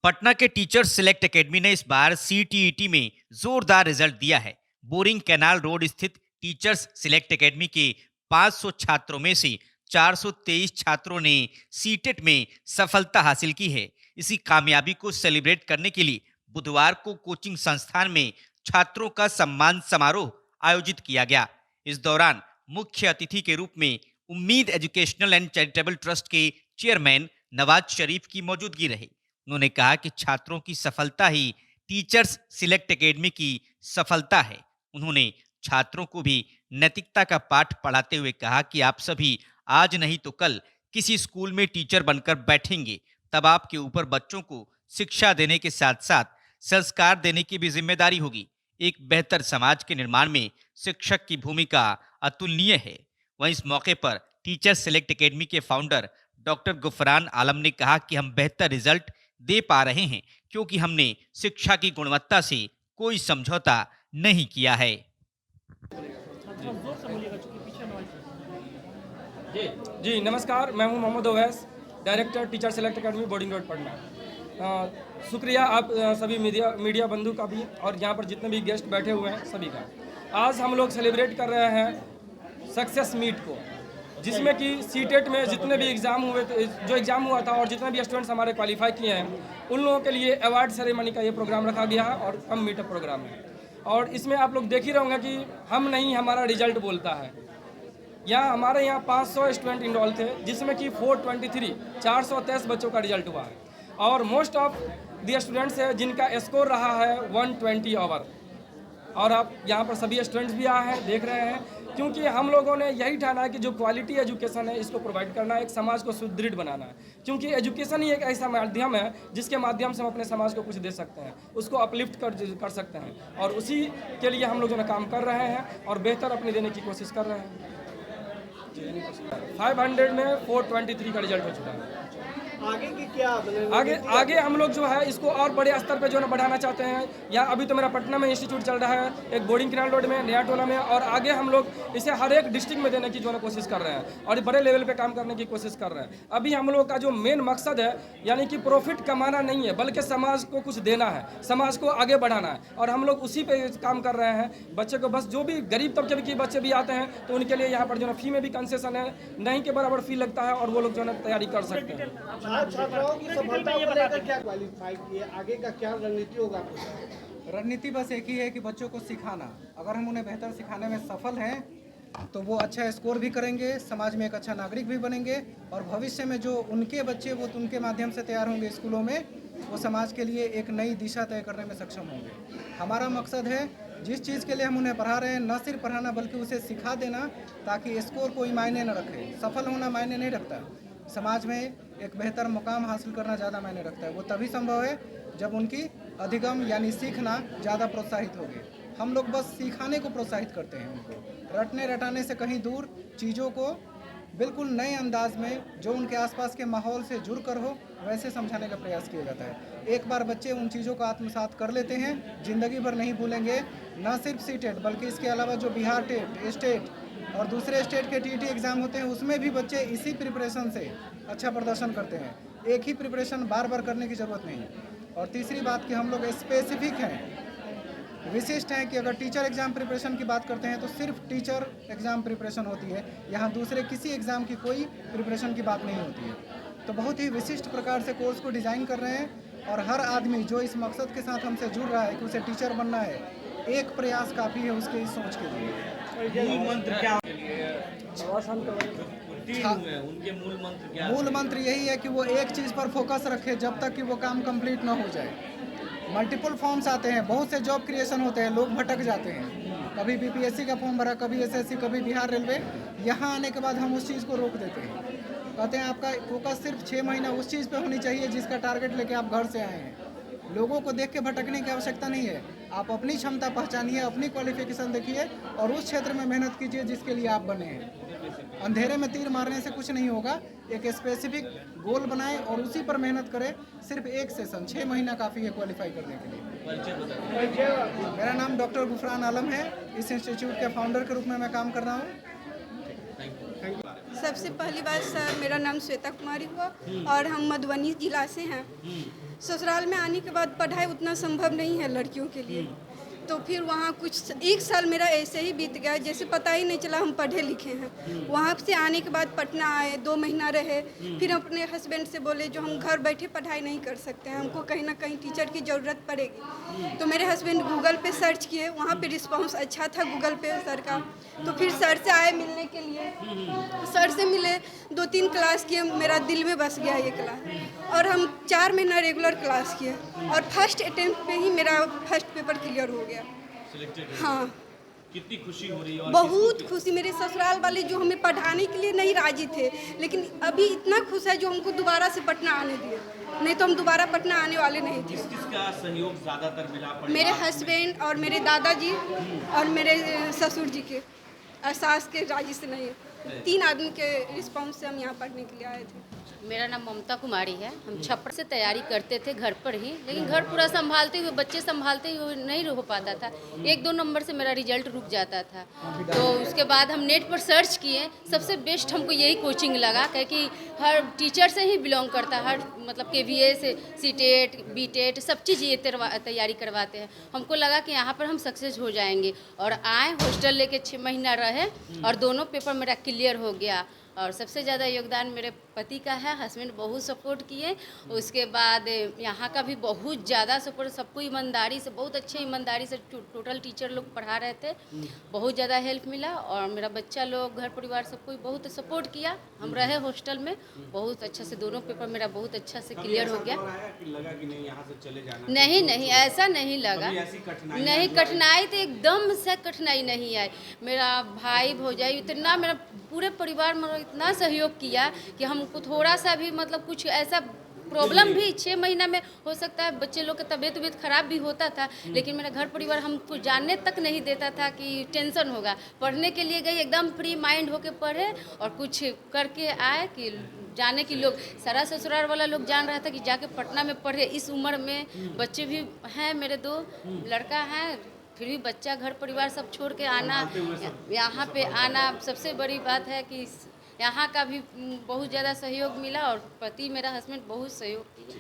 पटना के teachers select academy ने इस बार सीटीईटी में जोरदार रिजल्ट दिया है। बोरिंग कैनाल रोड स्थित टीचर्स सिलेक्ट एकेडमी के 500 छात्रों में से 423 छात्रों ने सीटेट में सफलता हासिल की है। इसी कामयाबी को सेलिब्रेट करने के लिए बुधवार को कोचिंग संस्थान में छात्रों का सम्मान समारोह आयोजित किया गया। इस दौरान मुख्य अतिथि के रूप में उम्मीद एजुकेशनल एंड चैरिटेबल ट्रस्ट के चेयरमैन नवाज शरीफ की मौजूदगी रही। उन्होंने कहा कि छात्रों की सफलता ही टीचर्स सिलेक्ट एकेडमी की सफलता है। उन्होंने छात्रों को भी नैतिकता का पाठ पढ़ाते हुए कहा कि आप सभी आज नहीं तो कल किसी स्कूल में टीचर बनकर बैठेंगे, तब आपके ऊपर बच्चों को शिक्षा देने के साथ साथ संस्कार देने की भी जिम्मेदारी होगी। एक बेहतर समाज के निर्माण में शिक्षक की भूमिका अतुलनीय है। वहीं इस मौके पर टीचर सिलेक्ट एकेडमी के फाउंडर डॉक्टर गुफरान आलम ने कहा कि हम बेहतर रिजल्ट दे पा रहे हैं क्योंकि हमने शिक्षा की गुणवत्ता से कोई समझौता नहीं किया है। जी नमस्कार, मैं हूं Mohammad Owais, director teacher select academy boarding road Patna. शुक्रिया आप सभी मीडिया बंधु का भी और यहाँ पर जितने भी गेस्ट बैठे हुए हैं सभी का। आज हम लोग सेलिब्रेट कर रहे हैं सक्सेस मीट को, जिसमें कि सीटेट में जितने भी एग्ज़ाम हुए थे, जो एग्ज़ाम हुआ था और जितने भी स्टूडेंट्स हमारे क्वालिफाई किए हैं, उन लोगों के लिए अवार्ड सेरेमनी का ये प्रोग्राम रखा गया है और कम मीटअप प्रोग्राम है। और इसमें आप लोग देख ही रहोगे कि हम नहीं, हमारा रिजल्ट बोलता है। हमारे यहाँ 500 स्टूडेंट इनरोल थे, जिसमें कि 423 बच्चों का रिजल्ट हुआ है और मोस्ट ऑफ द स्टूडेंट्स है जिनका स्कोर रहा है 120 ओवर। और आप यहाँ पर सभी स्टूडेंट्स भी आए हैं, देख रहे हैं, क्योंकि हम लोगों ने यही ठाना है कि जो क्वालिटी एजुकेशन है इसको प्रोवाइड करना है, एक समाज को सुदृढ़ बनाना है। क्योंकि एजुकेशन ही एक ऐसा माध्यम है जिसके माध्यम से हम अपने समाज को कुछ दे सकते हैं, उसको अपलिफ्ट कर सकते हैं, और उसी के लिए हम लोग जो है काम कर रहे हैं और बेहतर अपनी देने की कोशिश कर रहे हैं। 500 में 423 का रिजल्ट हो चुका है। आगे की क्या आगे हम लोग जो है इसको और बड़े स्तर पे जो है बढ़ाना चाहते हैं। यहाँ अभी तो मेरा पटना में इंस्टीट्यूट चल रहा है, एक बोर्डिंग कैनाल रोड में, नया टोला में, और आगे हम लोग इसे हर एक डिस्ट्रिक्ट में देने की जो है कोशिश कर रहे हैं और बड़े लेवल पे काम करने की कोशिश कर रहे हैं। अभी हम लोग का जो मेन मकसद है यानी कि प्रॉफिट कमाना नहीं है, बल्कि समाज को कुछ देना है, समाज को आगे बढ़ाना है, और हम लोग उसी पे काम कर रहे हैं। बच्चे को बस जो भी गरीब तबके के बच्चे भी आते हैं तो उनके लिए यहाँ पर जो है फी में भी कंसेशन है, नहीं के बराबर फी लगता है और वो लोग जो है तैयारी कर सकते हैं। छात्राओं की सफलता को लेकर क्या क्वालिफाई किए, आगे का क्या रणनीति होगा? रणनीति बस एक ही है कि बच्चों को सिखाना। अगर हम उन्हें बेहतर सिखाने में सफल हैं तो वो अच्छा स्कोर भी करेंगे, समाज में एक अच्छा नागरिक भी बनेंगे, और भविष्य में जो उनके बच्चे वो उनके माध्यम से तैयार होंगे स्कूलों में, वो समाज के लिए एक नई दिशा तय करने में सक्षम होंगे। हमारा मकसद है जिस चीज़ के लिए हम उन्हें पढ़ा रहे हैं, न सिर्फ पढ़ाना बल्कि उसे सिखा देना, ताकि स्कोर कोई मायने न रखे। सफल होना मायने नहीं रखता, समाज में एक बेहतर मुकाम हासिल करना ज़्यादा मायने रखता है। वो तभी संभव है जब उनकी अधिगम यानी सीखना ज़्यादा प्रोत्साहित होगी। हम लोग बस सिखाने को प्रोत्साहित करते हैं, उनको रटने रटाने से कहीं दूर चीज़ों को बिल्कुल नए अंदाज में जो उनके आसपास के माहौल से जुड़ कर हो वैसे समझाने का प्रयास किया जाता है। एक बार बच्चे उन चीज़ों को आत्मसात कर लेते हैं, ज़िंदगी भर नहीं भूलेंगे। न सिर्फ सीटेट बल्कि इसके अलावा जो बिहार टेट, स्टेट और दूसरे स्टेट के टीटी एग्ज़ाम होते हैं, उसमें भी बच्चे इसी प्रिपरेशन से अच्छा प्रदर्शन करते हैं। एक ही प्रिपरेशन बार बार करने की ज़रूरत नहीं। और तीसरी बात कि हम लोग स्पेसिफिक हैं, विशिष्ट हैं, कि अगर टीचर एग्ज़ाम प्रिपरेशन की बात करते हैं तो सिर्फ टीचर एग्ज़ाम प्रिपरेशन होती है, यहाँ दूसरे किसी एग्ज़ाम की कोई प्रिपरेशन की बात नहीं होती है। तो बहुत ही विशिष्ट प्रकार से कोर्स को डिज़ाइन कर रहे हैं, और हर आदमी जो इस मकसद के साथ हमसे जुड़ रहा है कि उसे टीचर बनना है, एक प्रयास काफ़ी है उसके इस सोच के लिए। मूल मंत्र क्या? उनके मूल मंत्र यही है कि वो एक चीज़ पर फोकस रखे जब तक कि वो काम कंप्लीट ना हो जाए। मल्टीपल फॉर्म्स आते हैं, बहुत से जॉब क्रिएशन होते हैं, लोग भटक जाते हैं। कभी बीपीएससी का फॉर्म भरा, कभी एसएससी, कभी बिहार रेलवे। यहाँ आने के बाद हम उस चीज़ को रोक देते हैं, कहते हैं आपका फोकस सिर्फ 6 महीना उस चीज़ पे होनी चाहिए जिसका टारगेट लेके आप घर से आए हैं। लोगों को देख के भटकने की आवश्यकता नहीं है। आप अपनी क्षमता पहचानिए, अपनी क्वालिफिकेशन देखिए और उस क्षेत्र में मेहनत कीजिए जिसके लिए आप बने हैं। अंधेरे में तीर मारने से कुछ नहीं होगा। एक स्पेसिफिक गोल बनाएं और उसी पर मेहनत करें। सिर्फ एक सेशन 6 महीना काफ़ी है क्वालिफाई करने के लिए। मेरा नाम डॉक्टर गुफरान आलम है, इस इंस्टीट्यूट के फाउंडर के रूप में मैं काम कर रहा हूँ। सबसे पहली बात सर, मेरा नाम श्वेता कुमारी हुआ और हम मधुबनी जिला से हैं। ससुराल में आने के बाद पढ़ाई उतना संभव नहीं है लड़कियों के लिए। तो फिर वहाँ कुछ 1 साल मेरा ऐसे ही बीत गया, जैसे पता ही नहीं चला हम पढ़े लिखे हैं। वहाँ से आने के बाद पटना आए, 2 महीना रहे, फिर अपने हस्बैंड से बोले जो हम घर बैठे पढ़ाई नहीं कर सकते हैं, हमको कहीं ना कहीं टीचर की ज़रूरत पड़ेगी। तो मेरे हस्बैंड गूगल पे सर्च किए, वहाँ पे रिस्पांस अच्छा था गूगल पे सर का। तो फिर सर से आए मिलने के लिए, सर से मिले, 2-3 क्लास किए, मेरा दिल में बस गया ये क्लास, और हम 4 महीना रेगुलर क्लास किए और फर्स्ट अटेम्प्ट पे ही मेरा फर्स्ट पेपर क्लियर हो गया। हाँ, कितनी खुशी हो रही है? और बहुत खुशी। मेरे ससुराल वाले जो हमें पढ़ाने के लिए नहीं राजी थे, लेकिन अभी इतना खुश है जो हमको दोबारा से पटना आने दिए, नहीं तो हम दोबारा पटना आने वाले नहीं थे। किसका सहयोग ज्यादातर मिला? मेरे हस्बैंड और मेरे दादाजी और मेरे ससुर जी के, और सास के राजी से नहीं। 3 आदमी के रिस्पॉन्स से हम यहाँ पढ़ने के लिए आए थे। मेरा नाम ममता कुमारी है। हम छप्पर से तैयारी करते थे घर पर ही, लेकिन घर पूरा संभालते हुए, बच्चे संभालते हुए नहीं हो पाता था। 1-2 नंबर से मेरा रिजल्ट रुक जाता था। तो उसके बाद हम नेट पर सर्च किए, सबसे बेस्ट हमको यही कोचिंग लगा, क्योंकि हर टीचर से ही बिलोंग करता है, हर मतलब KVS, CTET, BTET सब चीज़ ये तैयारी करवाते हैं। हमको लगा कि यहाँ पर हम सक्सेस हो जाएंगे, और आए, हॉस्टल लेके 6 महीना रहे और दोनों पेपर मेरा क्लियर हो गया। और सबसे ज़्यादा योगदान मेरे पति का है, हस्बैंड बहुत सपोर्ट किए। उसके बाद यहाँ का भी बहुत ज़्यादा सपोर्ट, सबको ईमानदारी से, बहुत अच्छे ईमानदारी से टोटल टीचर लोग पढ़ा रहे थे, बहुत ज़्यादा हेल्प मिला। और मेरा बच्चा लोग, घर परिवार सबको बहुत सपोर्ट किया। हम रहे हॉस्टल में, बहुत अच्छा से दोनों पेपर मेरा बहुत अच्छा से क्लियर हो गया। लगा कि नहीं यहाँ से चले जाना? नहीं, ऐसा नहीं लगा। नहीं, कठिनाई तो एकदम से कठिनाई नहीं आई। मेरा भाई भौजाई इतना, मेरा पूरे परिवार में इतना सहयोग किया कि हमको थोड़ा सा भी मतलब कुछ ऐसा प्रॉब्लम भी 6 महीना में हो सकता है, बच्चे लोग का तबीयत खराब भी होता था, लेकिन मेरा घर परिवार हमको जानने तक नहीं देता था कि टेंशन होगा। पढ़ने के लिए गई, एकदम फ्री माइंड होके पढ़े और कुछ करके आए कि जाने की लोग, सारा ससुराल वाला लोग जान रहा था कि जाके पटना में पढ़े। इस उम्र में बच्चे भी हैं, मेरे 2 लड़का हैं, फिर भी बच्चा, घर परिवार सब छोड़ के आना, यहाँ पे आना, सबसे बड़ी बात है कि यहाँ का भी बहुत ज़्यादा सहयोग मिला, और पति मेरा हस्बैंड बहुत सहयोग किया।